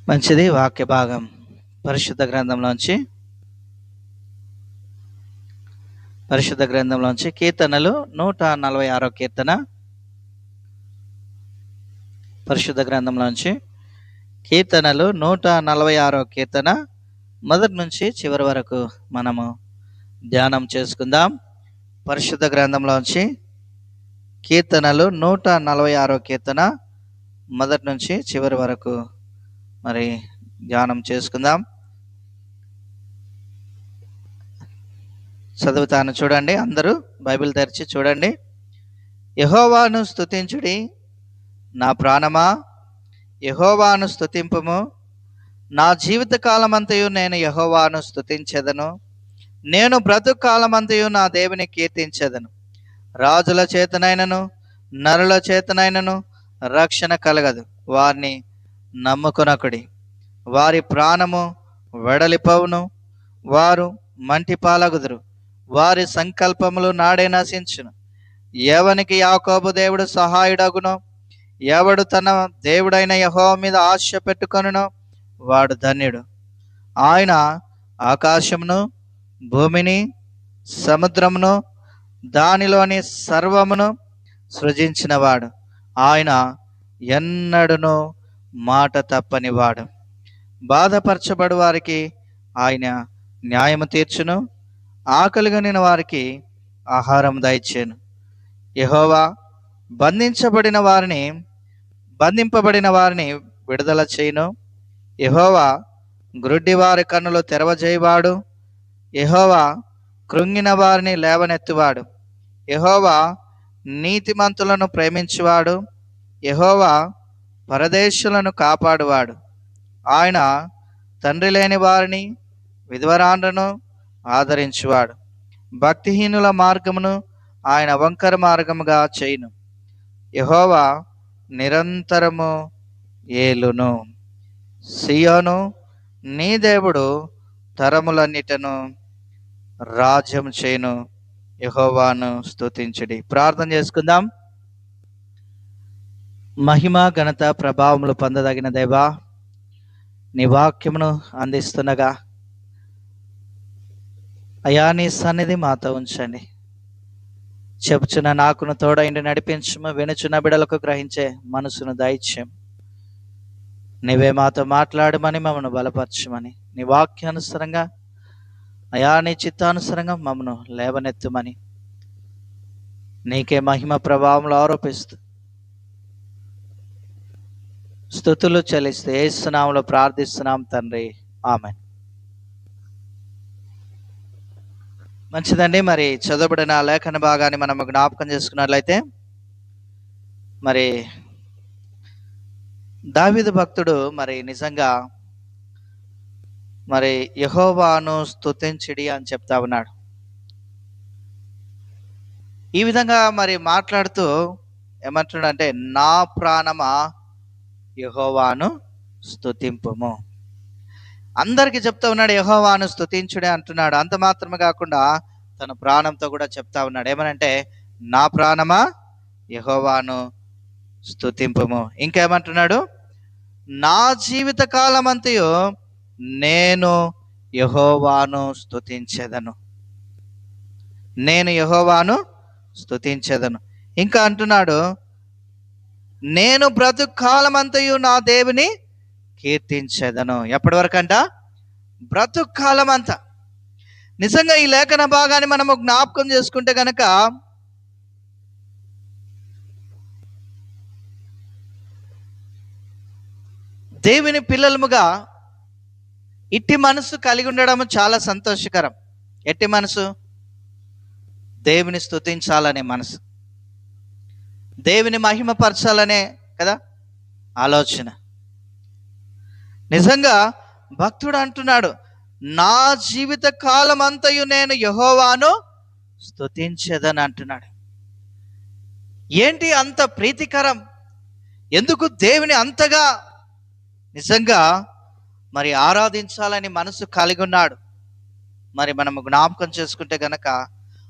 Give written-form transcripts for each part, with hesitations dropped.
మంచిది. వాక్య భాగం పరిశుద్ధ గ్రంథంలోంచి కీర్తనలు 146 కీర్తన. పరిశుద్ధ గ్రంథంలోంచి కీర్తనలు 146 కీర్తన మొదటి నుంచి చివరి వరకు మనము ధ్యానం చేసుకుందాం. పరిశుద్ధ గ్రంథంలోంచి కీర్తనలు 146 కీర్తన మొదటి నుంచి చివరి వరకు మరి ధ్యానం చేసుకుందాం. చదువుతాను, చూడండి. అందరూ బైబిల్ తెరిచి చూడండి. యెహోవాను స్తుతించుడి, నా ప్రాణమా యెహోవాను స్తుతింపుము. నా జీవిత కాలమంతయు నేను యెహోవాను స్తుతించెదను. నేను బ్రతుకు కాలమంతయు నా దేవుని కీర్తించెదను. రాజుల చేతనైనను నరుల చేతనైనను రక్షణ కలగదు. వారిని నమ్ముకొనకుడి. వారి ప్రాణము వెడలిపోవును. వారు మంటి పాలగుదురు. వారి సంకల్పములు నాడే నశించును. ఎవనికి యాకోబు దేవుడు సహాయుడగునో, ఎవడు తన దేవుడైన యెహోవా మీద ఆశ పెట్టుకొనునో వాడు ధన్యుడు. ఆయన ఆకాశమును భూమిని సముద్రమును దానిలోని సర్వమును సృజించినవాడు. ఆయన ఎన్నడును మాట తప్పనివాడు. బాధపరచబడు వారికి ఆయన న్యాయము తీర్చును. ఆకలిగొనిన వారికి ఆహారం దయచేను. యెహోవా బంధింపబడిన వారిని విడుదల చేయును. యెహోవా గ్రుడ్డివారి కన్నులు తెరవజేయువాడు. యెహోవా కృంగిన వారిని లేవనెత్తువాడు. యెహోవా నీతిమంతులను ప్రేమించువాడు. యెహోవా పరదేశులను కాపాడువాడు. ఆయన తండ్రి లేని వారిని విధవరాండ్రను ఆదరించువాడు. భక్తిహీనుల మార్గమును ఆయన వంకర మార్గముగా చేయును. యెహోవా నిరంతరము ఏలును. సియోను నీ దేవుడు తరములన్నిటను రాజ్యం చేయును. యెహోవాను స్తుతించుడి. ప్రార్థన చేసుకుందాం. మహిమ ఘనత ప్రభావములు పొందదగిన దేవా, నీ వాక్యమును అందిస్తుండగా అయా నీ సన్నిధి మాతో ఉంచండి. చెప్పుచున్న నాకును తోడైండి నడిపించుము. వినుచున్న బిడలకు గ్రహించే మనసును దయచేయం. నీవే మాతో మాట్లాడమని మమ్మను బలపరచమని, నీ వాక్యానుసారంగా అయా నీ చిత్తానుసారంగా మమ్మను లేవనెత్తుమని నీకే మహిమ ప్రభావములు ఆరోపిస్తూ స్తుతులు చెల్లిస్తే యేసు నామములో ప్రార్థిస్తున్నాం తండ్రి, ఆమేన్. మంచిదండి. మరి చదవబడిన లేఖన భాగాన్ని మనం జ్ఞాపకం చేసుకున్నట్లయితే, మరి దావీదు భక్తుడు మరి నిజంగా మరి యెహోవాను స్తుతించుడి అని చెప్తా ఉన్నాడు. ఈ విధంగా మరి మాట్లాడుతూ ఏమంటున్నాడు అంటే, నా ప్రాణమా యెహోవాను స్తుతింపుము. అందరికి చెప్తా ఉన్నాడు యెహోవాను స్తుతించుడే అంటున్నాడు. అంత మాత్రమే కాకుండా తన ప్రాణంతో కూడా చెప్తా ఉన్నాడు. ఏమనంటే, నా ప్రాణమా యెహోవాను స్తుతింపుము. ఇంకేమంటున్నాడు, నా జీవిత కాలమంతయు నేను యెహోవాను స్తుతించెదను. నేను యెహోవాను స్తుతించెదను. ఇంకా అంటున్నాడు, నేను బ్రతుకు కాలమంతయు నా దేవుని కీర్తించెదను. ఎప్పటి వరకు అంట? బ్రతుకు కాలం అంతా. నిజంగా ఈ లేఖన భాగాన్ని మనము జ్ఞాపకం చేసుకుంటే గనక దేవుని పిల్లలముగా ఇట్టి మనసు కలిగి ఉండడం చాలా సంతోషకరం. ఎట్టి మనసు? దేవుని స్తుతించాలనే మనసు, దేవుని మహిమపరచాలనే కదా ఆలోచన. నిజంగా భక్తుడు అంటున్నాడు, నా జీవిత కాలం అంతయు నేను యెహోవాను స్తుతించెదను అంటున్నాడు. ఏంటి అంత ప్రీతికరం? ఎందుకు దేవుని అంతగా నిజంగా మరి ఆరాధించాలని మనసు కలిగి ఉన్నాడు? మరి మనము జ్ఞాపకం చేసుకుంటే గనక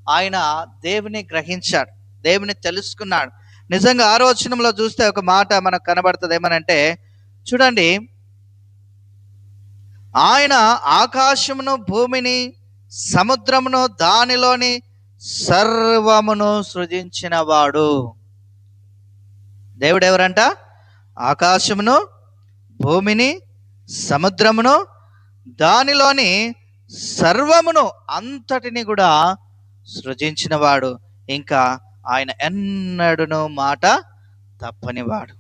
ఆయన దేవుని గ్రహించాడు, దేవుని తెలుసుకున్నాడు. నిజంగా 6వ వచనంలో చూస్తే ఒక మాట మనకు కనబడుతుంది. ఏమనంటే, చూడండి, ఆయన ఆకాశమును, భూమిని, సముద్రమును, దానిలోని సర్వమును సృజించిన వాడు. దేవుడు ఎవరంట? ఆకాశమును, భూమిని, సముద్రమును, దానిలోని సర్వమును అంతటిని కూడా సృజించిన వాడు. ఇంకా ఆయన ఎన్నడూను మాట తప్పనివాడు.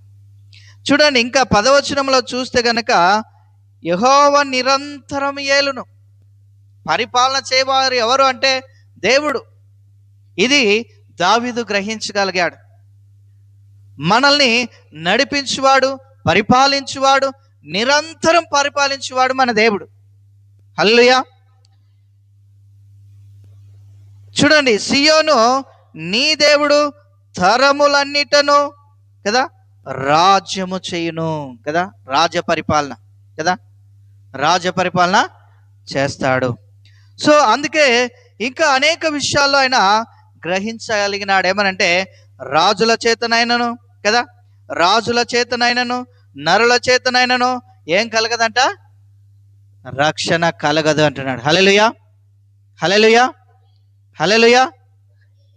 చూడండి, ఇంకా 10వ వచనంలో చూస్తే గనక యెహోవా నిరంతరం ఏలును. పరిపాలన చేయవారు ఎవరు అంటే దేవుడు. ఇది దావీదు గ్రహించగలిగాడు. మనల్ని నడిపించువాడు, పరిపాలించువాడు, నిరంతరం పరిపాలించువాడు మన దేవుడు. హల్లెలూయా. చూడండి, సియోను నీ దేవుడు తరములన్నిటను కదా రాజ్యము చేయును కదా, రాజపరిపాలన కదా, రాజపరిపాలన చేస్తాడు. సో అందుకే ఇంకా అనేక విషయాల్లో ఆయన గ్రహించగలిగినాడు. ఏమనంటే రాజుల చేతనైనను కదా, రాజుల చేతనైనను నరుల చేతనైనను ఏం కలగదంట? రక్షణ కలగదు అంటున్నాడు. హల్లెలూయా, హల్లెలూయా, హల్లెలూయా.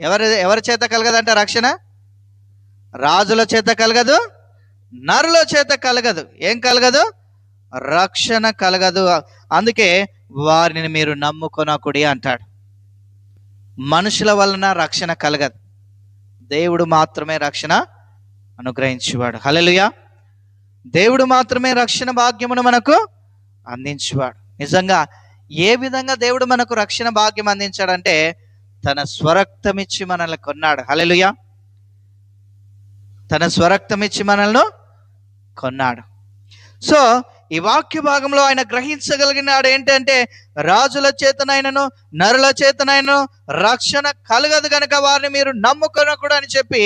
ఎవరి చేత కలగదంట రక్షణ? రాజుల చేత కలగదు, నరుల చేత కలగదు. ఏం కలగదు? రక్షణ కలగదు. అందుకే వారిని మీరు నమ్ముకొనకుడి అంటాడు. మనుషుల వలన రక్షణ కలగదు, దేవుడు మాత్రమే రక్షణ అనుగ్రహించేవాడు. హల్లెలూయా. దేవుడు మాత్రమే రక్షణ భాగ్యమును మనకు అందించేవాడు. నిజంగా ఏ విధంగా దేవుడు మనకు రక్షణ భాగ్యం అందించాడంటే తన స్వరక్తమిచ్చి మనల్ని కొన్నాడు. హల్లెలూయా. తన స్వరక్తమిచ్చి మనల్ని కొన్నాడు. సో ఈ వాక్య భాగంలో ఆయన గ్రహించగలిగినాడు ఏంటంటే రాజుల చేతనైనను నరుల చేతనైనను రక్షణ కలగదు గనక వారిని మీరు నమ్ముకొనకూడదు అని చెప్పి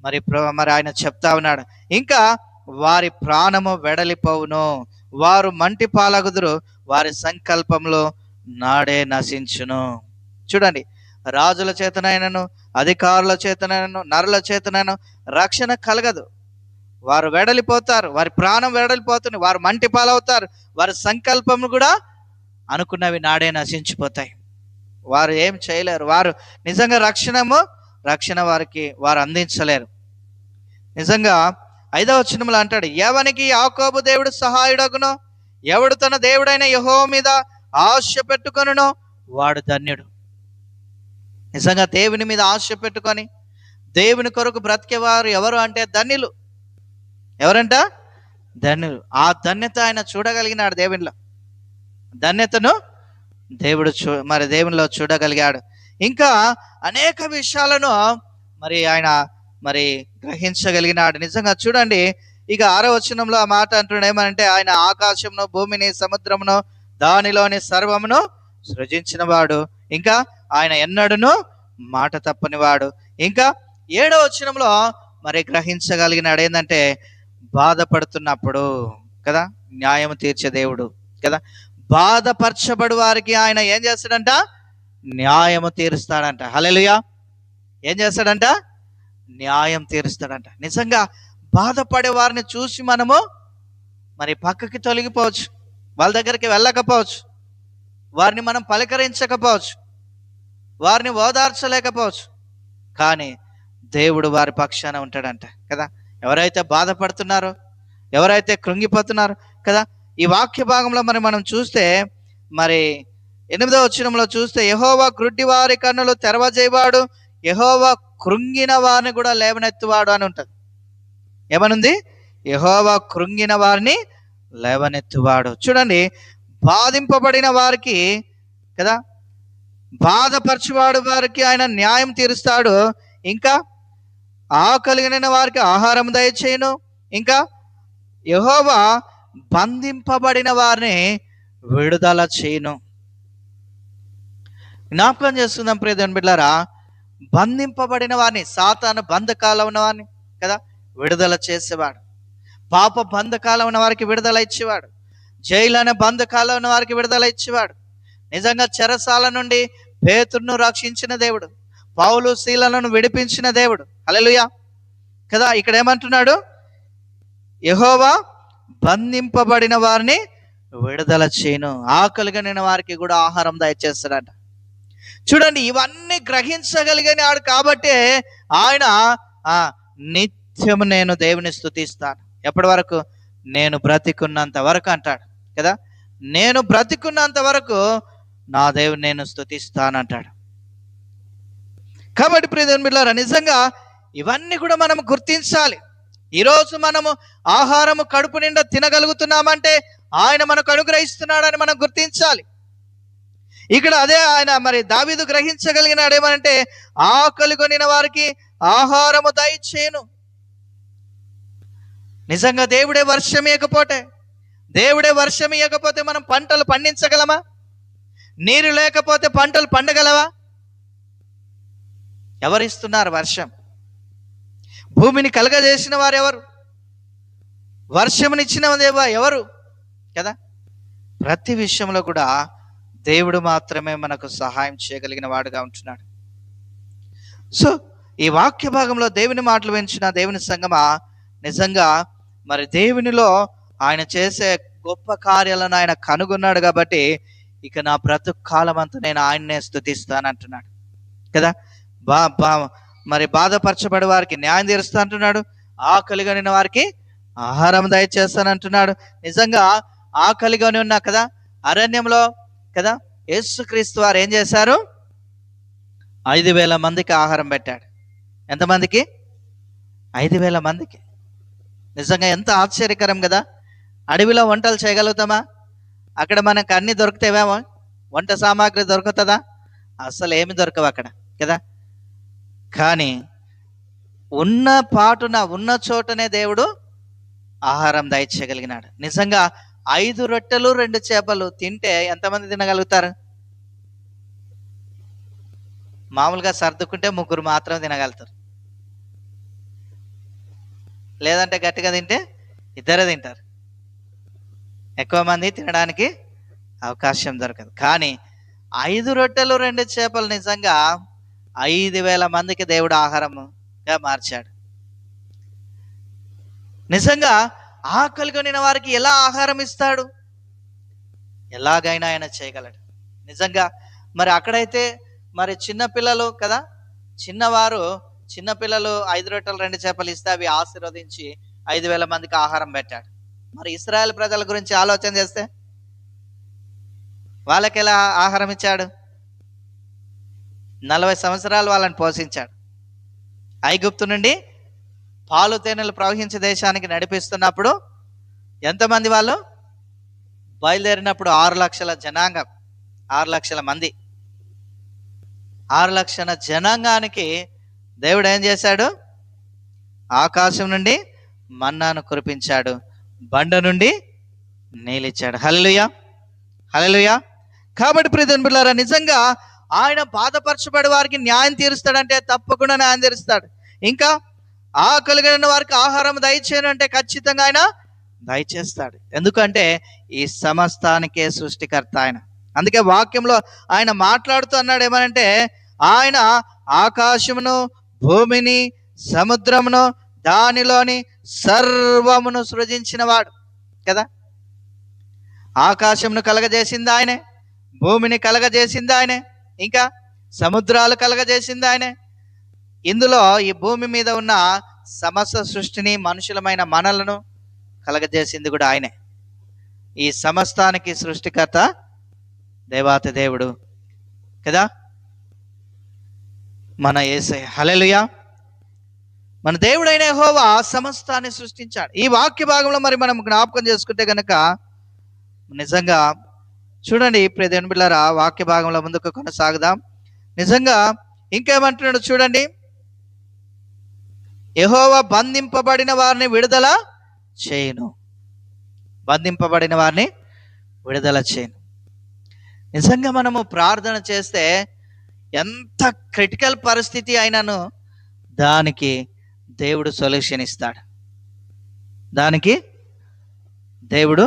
మరి ఆయన చెప్తా ఉన్నాడు. ఇంకా వారి ప్రాణము వెడలిపోవును, వారు మంటి పాలగుదురు, వారి సంకల్పంలో నాడే నశించును. చూడండి, రాజుల చేతనైనను అధికారుల చేతనైనను నరుల చేతనైనా రక్షణ కలగదు. వారు వెడలిపోతారు, వారి ప్రాణం వెడలిపోతుంది, వారు మంటి పాలవుతారు, వారి సంకల్పం కూడా అనుకున్నవి నాడే నశించిపోతాయి. వారు ఏం చేయలేరు. వారు నిజంగా రక్షణ వారు అందించలేరు. నిజంగా 5వ వచనంలో అంటాడు, ఎవనికి యాకోబు దేవుడు సహాయుడగునో, ఎవడు తన దేవుడైన యెహోవా మీద ఆశ పెట్టుకొనునో వాడు ధన్యుడు. నిజంగా దేవుని మీద ఆశ పెట్టుకొని దేవుని కొరకు బ్రతికేవారు ఎవరు అంటే ధన్యులు. ఎవరంట? ధన్యులు. ఆ ధన్యత ఆయన చూడగలిగినాడు. దేవునిలో ధన్యతను దేవుడు దేవునిలో చూడగలిగాడు. ఇంకా అనేక విషయాలను ఆయన గ్రహించగలిగినాడు. నిజంగా చూడండి, ఇక 6వ వచనంలో ఆ మాట అంటున్నాడు. ఏమనంటే ఆయన ఆకాశమును, భూమిని, సముద్రమును, దానిలోని సర్వమును సృజించిన వాడు. ఇంకా ఆయన ఎన్నడూను మాట తప్పనివాడు. ఇంకా 7వ వచనంలో గ్రహించగలిగినాడు ఏంటంటే బాధపడుతున్నప్పుడు కదా న్యాయం తీర్చే దేవుడు కదా, బాధపరచబడు వారికి ఆయన ఏం చేస్తాడంట? న్యాయము తీరుస్తాడంట. హల్లెలూయా. ఏం చేస్తాడంట? న్యాయం తీరుస్తాడంట. నిజంగా బాధపడే వారిని చూసి మనము పక్కకి తొలగిపోవచ్చు, వాళ్ళ దగ్గరికి వెళ్ళకపోవచ్చు, వారిని మనం పలకరించకపోవచ్చు, వారిని ఓదార్చలేకపోవచ్చు. కానీ దేవుడు వారి పక్షాన ఉంటాడంట కదా. ఎవరైతే బాధపడుతున్నారో, ఎవరైతే కృంగిపోతున్నారో కదా, ఈ వాక్య భాగంలో మనం చూస్తే 8వ వచనంలో చూస్తే యెహోవా గ్రుడ్డి వారి కన్నులు తెరవజేయవాడు, యెహోవా కృంగిన వారిని కూడా లేవనెత్తువాడు అని ఉంటుంది. ఏమనుంది? యెహోవా కృంగిన వారిని లేవనెత్తువాడు. చూడండి, బాధింపబడిన వారికి కదా, బాధపరచువాడు వారికి ఆయన న్యాయం తీరుస్తాడు. ఇంకా ఆకలిగిన వారికి ఆహారం దయచేయును. ఇంకా యెహోవా బంధింపబడిన వారిని విడుదల చేయును. జ్ఞాపకం చేస్తున్నాం ప్రియ దేవుని బిడ్డలారా, బంధింపబడిన వారిని, సాతాను బంధకాల ఉన్న వారిని కదా విడుదల చేసేవాడు, పాప బంధకాల ఉన్న వారికి విడుదల ఇచ్చేవాడు, జైలు అనే బంధకాల ఉన్న వారికి విడుదల ఇచ్చేవాడు. నిజంగా చెరసాల నుండి పేతురును రక్షించిన దేవుడు, పౌలు శీలను విడిపించిన దేవుడు. హల్లెలూయా కదా. ఇక్కడ ఏమంటున్నాడు? యెహోవా బంధింపబడిన వారిని విడుదల చేయను, ఆకలిగొనిన వారికి కూడా ఆహారం దయచేస్తాడట. చూడండి, ఇవన్నీ గ్రహించగలిగినాడు కాబట్టే ఆయన ఆ నిత్యము నేను దేవుని స్తుతిస్తాను. ఎప్పటి వరకు? నేను బ్రతికున్నంత వరకు అంటాడు కదా. నేను బ్రతికున్నంత వరకు నా దేవుని నేను స్తుతిస్తానంటాడు. కాబట్టి ప్రియ దేవుని బిడ్డలారా, నిజంగా ఇవన్నీ కూడా మనం గుర్తించాలి. ఈరోజు మనము ఆహారము కడుపు నిండా తినగలుగుతున్నామంటే ఆయన మనకు అనుగ్రహిస్తున్నాడని మనం గుర్తించాలి. ఇక్కడ అదే ఆయన మరి దావీదు గ్రహించగలిగినాడు. ఏమనంటే ఆకలిగొనిన వారికి ఆహారము దయచేయను. నిజంగా దేవుడే వర్షం ఇవ్వకపోతే మనం పంటలు పండించగలమా? నీరు లేకపోతే పంటలు పండగలవా? ఎవరిస్తున్నారు వర్షం? భూమిని కలగజేసిన వారు ఎవరు? వర్షమునిచ్చిన దేవా ఎవరు కదా. ప్రతి విషయంలో కూడా దేవుడు మాత్రమే మనకు సహాయం చేయగలిగిన వాడుగా ఉంటున్నాడు. సో ఈ వాక్య భాగంలో దేవుని మాటలు వించిన దేవుని సంగమా, నిజంగా మరి దేవునిలో ఆయన చేసే గొప్ప కార్యాలను ఆయన కనుగొన్నాడు కాబట్టి ఇక నా బ్రతుకు కాలం అంతా నేను ఆయన్నే స్తుతిస్తానంటున్నాడు కదా. మరి బాధపరచబడే వారికి న్యాయం తీరుస్తా అంటున్నాడు. ఆకలిగొనిన వారికి ఆహారం దయచేస్తానంటున్నాడు. నిజంగా ఆకలిగానే ఉన్నా కదా అరణ్యంలో కదా, యేసుక్రీస్తు వారు ఏం చేశారు? 5,000 మందికి ఆహారం పెట్టాడు. ఎంతమందికి? 5,000 మందికి. నిజంగా ఎంత ఆశ్చర్యకరం కదా. అడవిలో వంటలు చేయగలుగుతామా? అక్కడ మనకు అన్ని దొరుకుతావేమో, వంట సామాగ్రి దొరుకుతుందా? అసలు ఏమి దొరకవు అక్కడ కదా. కానీ ఉన్న పాటున ఉన్న చోటనే దేవుడు ఆహారం దయచేయగలిగినాడు. నిజంగా 5 రొట్టెలు 2 చేపలు తింటే ఎంతమంది తినగలుగుతారు? మామూలుగా సర్దుకుంటే 3 మాత్రం తినగలుగుతారు. లేదంటే గట్టిగా తింటే 2 తింటారు. ఎక్కువ మంది తినడానికి అవకాశం దొరకదు. కానీ 5 రొట్టెలు 2 చేపలు నిజంగా 5,000 మందికి దేవుడు ఆహారంగా మార్చాడు. నిజంగా ఆకలిగొనిన వారికి ఎలా ఆహారం ఇస్తాడు? ఎలాగైనా ఆయన చేయగలడు. నిజంగా మరి అక్కడైతే మరి చిన్నపిల్లలు కదా, చిన్నపిల్లలు 5 రొట్టెలు 2 చేపలు ఇస్తే అవి ఆశీర్వదించి 5,000 మందికి ఆహారం పెట్టాడు. మరి ఇశ్రాయేల్ ప్రజల గురించి ఆలోచన చేస్తే వాళ్ళకి ఎలా ఆహారం ఇచ్చాడు? 40 సంవత్సరాలు వాళ్ళని పోషించాడు. ఐగుప్తు నుండి పాలు తేనెలు ప్రవహించే దేశానికి నడిపిస్తున్నప్పుడు ఎంతమంది వాళ్ళు బయలుదేరినప్పుడు? 6 లక్షల జనాంగం, 6 లక్షల మంది. 6 లక్షల జనాంగానికి దేవుడు ఏం చేశాడు? ఆకాశం నుండి మన్నాను కురిపించాడు, బండ నుండి నీళ్ళిచ్చాడు. హల్లెలూయా, హల్లెలూయా. కాబట్టి ప్రియ దేవుని బిడ్డలారా, నిజంగా ఆయన బాధపరచబడే వారికి న్యాయం తీరుస్తాడంటే తప్పకుండా న్యాయం తీరుస్తాడు. ఇంకా ఆకలిగిన వారికి ఆహారం దయచేయను అంటే ఖచ్చితంగా ఆయన దయచేస్తాడు. ఎందుకంటే ఈ సమస్తానికే సృష్టికర్త ఆయన. అందుకే వాక్యంలో ఆయన మాట్లాడుతూ అన్నాడు ఏమనంటే, ఆయన ఆకాశమును, భూమిని, సముద్రమును, దానిలోని సర్వమును సృజించిన వాడు కదా. ఆకాశమును కలగజేసింది ఆయనే, భూమిని కలగజేసింది ఆయనే, ఇంకా సముద్రాలు కలగజేసింది ఆయనే. ఇందులో ఈ భూమి మీద ఉన్న సమస్త సృష్టిని, మనుషులమైన మనలను కలగజేసింది కూడా ఆయనే. ఈ సమస్తానికి సృష్టికర్త దేవాతి దేవుడు కదా మన యేసయ్య. హల్లెలూయా. మన దేవుడైన యెహోవా సమస్తాన్ని సృష్టించాడు. ఈ వాక్య భాగంలో మరి మనం జ్ఞాపకం చేసుకుంటే కనుక నిజంగా చూడండి ప్రియ దేవుని బిడ్డలారా, వాక్య భాగంలో ముందుకు కొనసాగుదాం. నిజంగా ఇంకేమంటున్నాడు చూడండి, యెహోవా బంధింపబడిన వారిని విడుదల చేయను. బంధింపబడిన వారిని విడుదల చేయను. నిజంగా మనము ప్రార్థన చేస్తే ఎంత క్రిటికల్ పరిస్థితి అయినను దానికి దేవుడు సొల్యూషన్ ఇస్తాడు, దానికి దేవుడు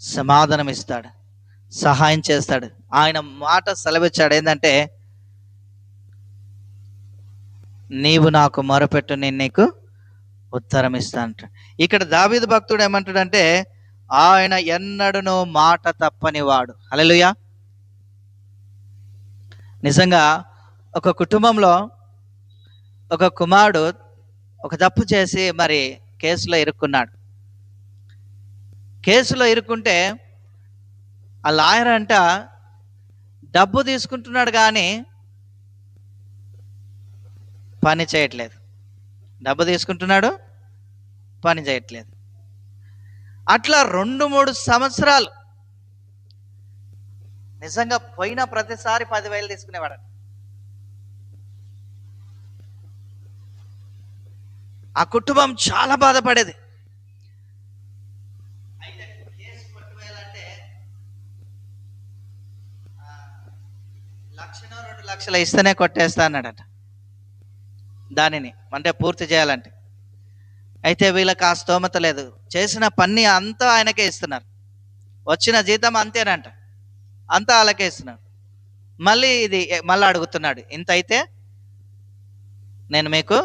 సమాధానం ఇస్తాడు, సహాయం చేస్తాడు. ఆయన మాట సెలవిచ్చాడు ఏంటంటే, నీవు నాకు మొరపెట్టు, నేను నీకు ఉత్తరం ఇస్తానంట. ఇక్కడ దావీదు భక్తుడు ఏమంటాడంటే, ఆయన ఎన్నడూను మాట తప్పనివాడు. హల్లెలూయా. నిజంగా ఒక కుటుంబంలో ఒక కుమారుడు ఒక తప్పు చేసి మరి కేసులో ఇరుక్కున్నాడు. కేసులో ఇరుక్కుంటే ఆ లాయర్ అంట డబ్బు తీసుకుంటున్నాడు కానీ పని చేయట్లేదు. డబ్బు తీసుకుంటున్నాడు, పని చేయట్లేదు. అట్లా 2-3 సంవత్సరాలు నిజంగా పోయిన ప్రతిసారి 10,000 తీసుకునేవాడు. ఆ కుటుంబం చాలా బాధపడేది. అయితే కేసు కొట్టివేయాలంటే 1,00,000 2 లక్షలు ఇస్తేనే కొట్టేస్తా అన్నాడట దానిని, అంటే పూర్తి చేయాలంటే. అయితే వీళ్ళకి ఆ స్తోమత లేదు. చేసిన పని అంతా ఆయనకే ఇస్తున్నారు, వచ్చిన జీతం అంతేనంట, అంతా వాళ్ళకే ఇస్తున్నారు. మళ్ళీ అడుగుతున్నాడు, ఇంత అయితే నేను మీకు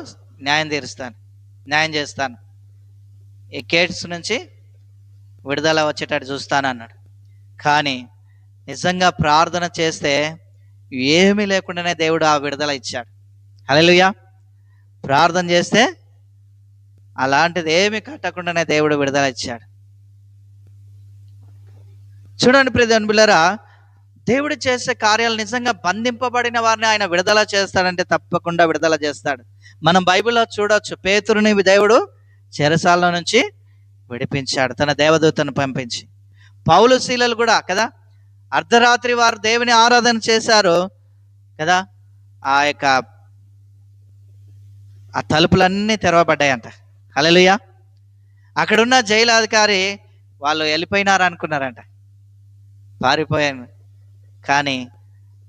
న్యాయం తీరుస్తాను, న్యాయం చేస్తాను, ఈ కేసు నుంచి విడుదల వచ్చేటట్టు చూస్తాను అన్నాడు. కానీ నిజంగా ప్రార్థన చేస్తే ఏమీ లేకుండానే దేవుడు ఆ విడుదల ఇచ్చాడు. హల్లెలూయా. ప్రార్థన చేస్తే అలాంటిది ఏమి కట్టకుండానే దేవుడు విడుదల ఇచ్చాడు. చూడండి ప్రియమైన బిడ్డలారా, దేవుడు చేసే కార్యాలు నిజంగా బంధింపబడిన వారిని ఆయన విడుదల చేస్తాడంటే తప్పకుండా విడుదల చేస్తాడు. మనం బైబిల్లో చూడొచ్చు, పేతురుని దేవుడు చెరసాల నుంచి విడిపించాడు తన దేవదూతను పంపించి. పౌలు శీలలు కూడా కదా, అర్ధరాత్రి వారు దేవుని ఆరాధన చేశారు కదా, ఆ తలుపులన్నీ తెరవబడ్డాయంట. హల్లెలూయా. అక్కడున్న జైలు అధికారి వాళ్ళు వెళ్ళిపోయినారు అనుకున్నారంట, పారిపోయాను. కానీ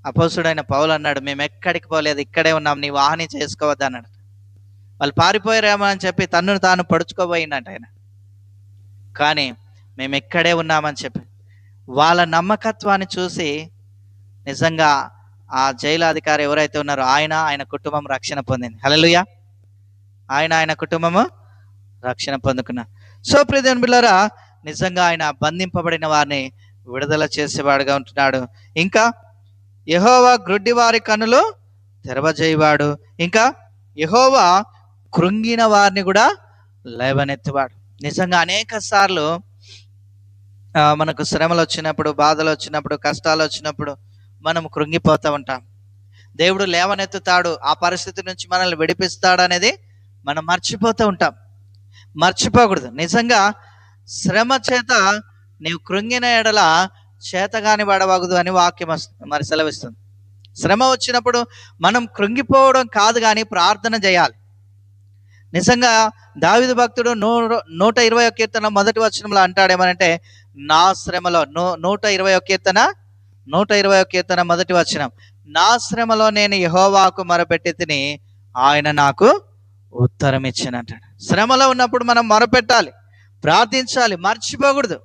అపోస్తుడైన పౌలు అన్నాడు, మేము ఎక్కడికి పోలేదు, ఇక్కడే ఉన్నాం, నీ వాహని చేసుకోవద్దు అన్నాడు. వాళ్ళు పారిపోయారేమో అని చెప్పి తన్నును తాను పడుచుకోబోయిందంట ఆయన. కానీ మేము ఇక్కడే ఉన్నామని చెప్పి వాళ్ళ నమ్మకత్వాన్ని చూసి నిజంగా ఆ జైలు అధికారి ఎవరైతే ఉన్నారో ఆయన కుటుంబం రక్షణ పొందింది. హల్లెలూయా. ఆయన కుటుంబము రక్షణ పొందుకున్నారు. సో ప్రియమైన బిడ్డలారా, నిజంగా ఆయన బంధింపబడిన వారిని విడుదల చేసేవాడుగా ఉంటున్నాడు. ఇంకా యెహోవా గ్రుడ్డి వారి కన్నులు తెరవజేయవాడు. ఇంకా యెహోవా కృంగిన వారిని కూడా లేవనెత్తువాడు. నిజంగా అనేక సార్లు మనకు శ్రమలు వచ్చినప్పుడు, బాధలు వచ్చినప్పుడు, కష్టాలు వచ్చినప్పుడు మనం కృంగిపోతూ ఉంటాం. దేవుడు లేవనెత్తుతాడు, ఆ పరిస్థితి నుంచి మనల్ని విడిపిస్తాడు అనేది మనం మర్చిపోతూ ఉంటాం. మర్చిపోకూడదు. నిజంగా శ్రమ చేత నీవు కృంగిన ఎడల చేతగాని వాడవగదు అని వాక్యం మరి సెలవిస్తుంది. శ్రమ వచ్చినప్పుడు మనం కృంగిపోవడం కాదు కానీ ప్రార్థన చేయాలి. నిజంగా దావీదు భక్తుడు 121 కీర్తన మొదటి వచనంలో అంటాడేమనంటే, నా శ్రమలో 121 కీర్తన మొదటి వచనం, నా శ్రమలో నేను యెహోవాకు మొరపెట్టి తిని ఆయన నాకు ఉత్తరం ఇచ్చానంటాడు. శ్రమలో ఉన్నప్పుడు మనం మొరపెట్టాలి, ప్రార్థించాలి, మర్చిపోకూడదు.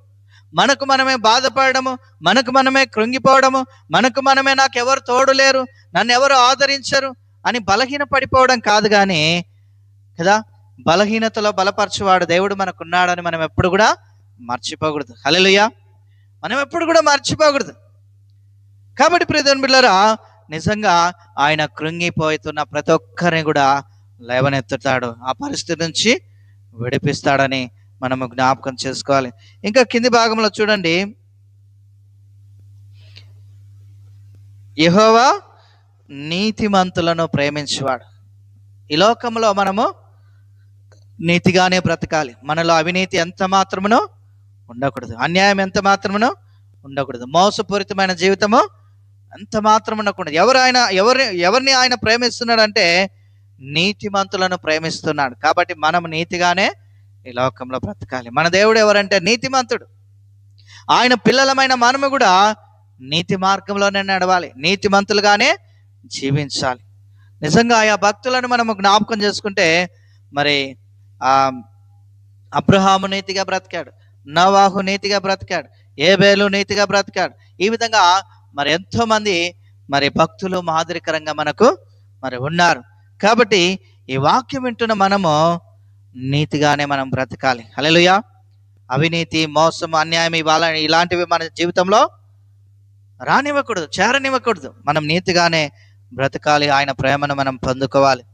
మనకు మనమే బాధపడము, మనకు మనమే కృంగిపోవడము, మనకు మనమే నాకెవరు తోడు లేరు, నన్ను ఎవరు ఆదరించరు అని బలహీన పడిపోవడం కాదు కానీ కదా, బలహీనతలో బలపరచువాడు దేవుడు మనకున్నాడని మనం ఎప్పుడు కూడా మర్చిపోకూడదు. హల్లెలూయా. మనం ఎప్పుడు కూడా మర్చిపోకూడదు. కాబట్టి ప్రియమైన బిడ్డలారా, నిజంగా ఆయన కృంగిపోతున్న ప్రతి ఒక్కరిని కూడా లేవనెత్తుతాడు, ఆ పరిస్థితి నుంచి విడిపిస్తాడని మనము జ్ఞాపకం చేసుకోవాలి. ఇంకా కింది భాగంలో చూడండి, యెహోవా నీతిమంతులను ప్రేమించువాడు. ఈ లోకంలో మనము నీతిగానే బ్రతకాలి. మనలో అవినీతి ఎంత మాత్రమునో ఉండకూడదు, అన్యాయం ఎంత మాత్రమునో ఉండకూడదు, మోసపూరితమైన జీవితము ఎంత మాత్రం ఉండకూడదు. ఎవరిని ఆయన ప్రేమిస్తున్నాడంటే నీతిమంతులను ప్రేమిస్తున్నాడు. కాబట్టి మనం నీతిగానే ఈ లోకంలో బ్రతకాలి. మన దేవుడు ఎవరంటే నీతిమంతుడు. ఆయన పిల్లలమైన మనము కూడా నీతి మార్గంలోనే నడవాలి, నీతిమంతులుగానే జీవించాలి. నిజంగా ఆయా భక్తులను మనము జ్ఞాపకం చేసుకుంటే, మరి అబ్రహాము నీతిగా బ్రతికాడు, నోవాహు నీతిగా బ్రతికాడు, ఏబేలు నీతిగా బ్రతికాడు. ఈ విధంగా మరి ఎంతో మంది మరి భక్తులు మాదిరికరంగా మనకు మరి ఉన్నారు. కాబట్టి ఈ వాక్యం వింటున్న మనము నీతిగానే మనం బ్రతకాలి. హల్లెలూయా. అవినీతి, మోసం, అన్యాయం ఇలాంటివి మన జీవితంలో రానివ్వకూడదు, చేరనివ్వకూడదు. మనం నీతిగానే బ్రతకాలి, ఆయన ప్రేమను మనం పొందుకోవాలి.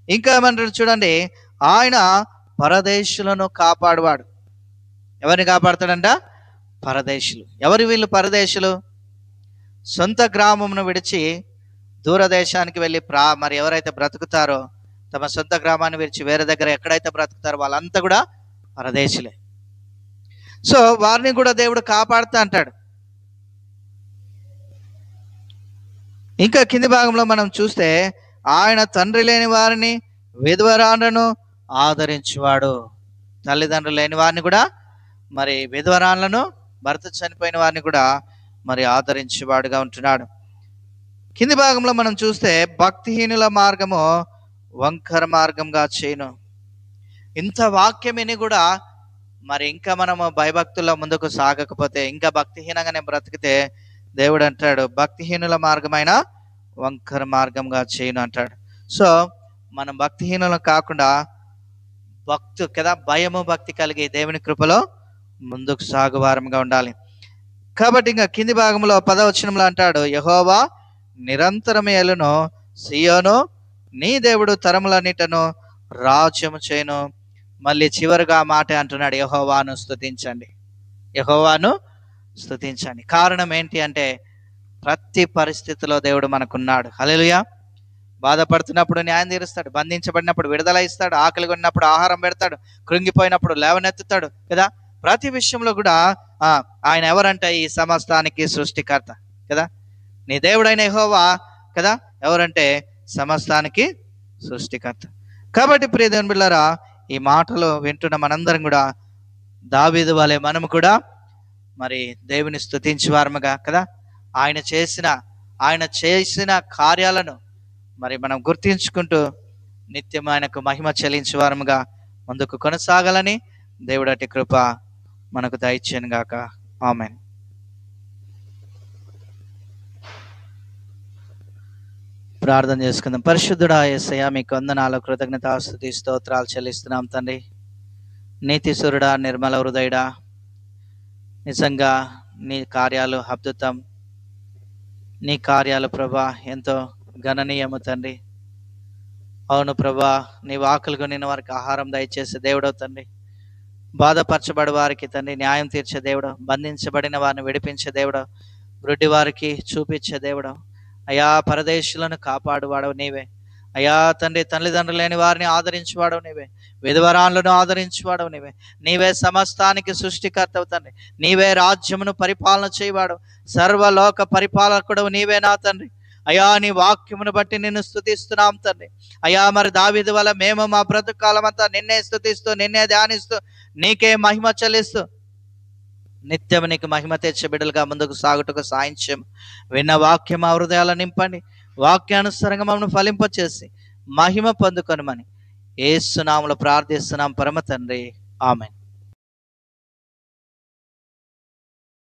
ఇంకా ఏమంటారు చూడండి, ఆయన పరదేశులను కాపాడువాడు. ఎవరిని కాపాడుతాడంట? పరదేశులు. ఎవరు వీళ్ళు పరదేశులు? సొంత గ్రామమును విడిచి దూరదేశానికి వెళ్ళి మరి ఎవరైతే బ్రతుకుతారో, తమ సొంత గ్రామాన్ని విడిచి వేరే దగ్గర ఎక్కడైతే బ్రతుకుతారో వాళ్ళంతా కూడా పరదేశులే. సో వారిని కూడా దేవుడు కాపాడుతా అంటాడు. ఇంకా కింది భాగంలో మనం చూస్తే, ఆయన తండ్రి లేని వారిని, విధవరాలను ఆదరించువాడు. తల్లిదండ్రులు లేని వారిని కూడా, మరి విధవరాలను, భర్త చనిపోయిన వారిని కూడా మరి ఆదరించేవాడుగా ఉంటున్నాడు. కింది భాగంలో మనం చూస్తే, భక్తిహీనుల మార్గము వంకర మార్గంగా చేయను. ఇంత వాక్యం విని కూడా మరి ఇంకా మనము భయభక్తుల్లో ముందుకు సాగకపోతే, ఇంకా భక్తిహీనంగానే బ్రతికితే, దేవుడు అంటాడు భక్తిహీనుల మార్గమైన వంకర మార్గంగా చేయను అంటాడు. సో మనం భక్తిహీనులు కాకుండా భయము భక్తి కలిగి దేవుని కృపలో ముందుకు సాగువారంగా ఉండాలి. కాబట్టి ఇంకా కింది భాగంలో 10వ వచనంలో అంటాడు, యెహోవా నిరంతరం ఏలును, సియోను నీ దేవుడు తరములన్నిటను రాజ్యము చేయను. మళ్ళీ చివరిగా మాట అంటున్నాడు, యెహోవాను స్తుతించండి, యెహోవాను స్తుతించండి. కారణం ఏంటి అంటే, ప్రతి పరిస్థితిలో దేవుడు మనకున్నాడు. హల్లెలూయా. బాధపడుతున్నప్పుడు న్యాయం తీరుస్తాడు, బంధించబడినప్పుడు విడుదల ఇస్తాడు, ఆకలి కొన్నప్పుడు ఆహారం పెడతాడు, కృంగిపోయినప్పుడు లేవనెత్తుతాడు కదా. ప్రతి విషయంలో కూడా ఆయన ఎవరంటే ఈ సమస్తానికి సృష్టికర్త కదా. నీ దేవుడైన యెహోవా కదా ఎవరంటే సమస్తానికి సృష్టికర్త. కాబట్టి ప్రియ దేవుని బిడ్డలారా, ఈ మాటలు వింటున్న మనందరం కూడా దావీదు వలె మనము కూడా మరి దేవుని స్తుతించేవారముగా కదా, ఆయన చేసిన కార్యాలను మరి మనం గుర్తించుకుంటూ నిత్యం ఆయనకు మహిమ చెల్లించేవారముగా ముందుకు కొనసాగాలని దేవుడు అట్టి కృప మనకు దయచేయను గాక. ఆమేన్. ప్రార్థన చేసుకుందాం. పరిశుద్ధుడా యేసయ్యా, మీకు వందనాలు, కృతజ్ఞతాస్తుతి స్తోత్రాలు చెల్లిస్తున్నాం తండ్రి. నీతిశూరుడా, నిర్మల హృదయుడా, నిజంగా నీ కార్యాలు అద్భుతం, నీ కార్యాలు ప్రభా ఎంతో గణనీయము తండ్రి. అవును ప్రభా, నీ వాకులుగా నిన్న వారికి ఆహారం దయచేసే దేవుడవు తండ్రి. బాధపరచబడి వారికి తండ్రి న్యాయం తీర్చే దేవుడు, బంధించబడిన వారిని విడిపించే దేవుడు, వృద్ధి వారికి చూపించే దేవుడు. అయా పరదేశులను కాపాడువాడవు నీవే. అయా తండ్రి తల్లిదండ్రులు లేని వారిని ఆదరించువాడవు నీవే, విధవరాలను ఆదరించువాడవు నీవే. నీవే సమస్తానికి సృష్టికర్తవు తండ్రి. నీవే రాజ్యమును పరిపాలన చేయవాడు, సర్వలోక పరిపాలకుడు నీవే నా తండ్రి. అయా నీ వాక్యమును బట్టి నిన్ను స్తుతిస్తున్నాం తండ్రి. అయా మరి దావీదు వల్ల మేము మా బ్రతుకాలం అంతా నిన్నే స్తుతిస్తూ, నిన్నే ధ్యానిస్తూ, నీకే మహిమ చెల్లిస్తూ నిత్యం నీకు మహిమ తెచ్చే బిడ్డలుగా ముందుకు సాగుటకు సాయించం. విన్న వాక్యం మా హృదయాలను నింపండి, వాక్యానుసారంగా మమ్మల్ని ఫలింపచేసి మహిమ పొందుకొనమని యేసు నామములో ప్రార్థిస్తున్నాం పరమ తండ్రి. ఆమేన్.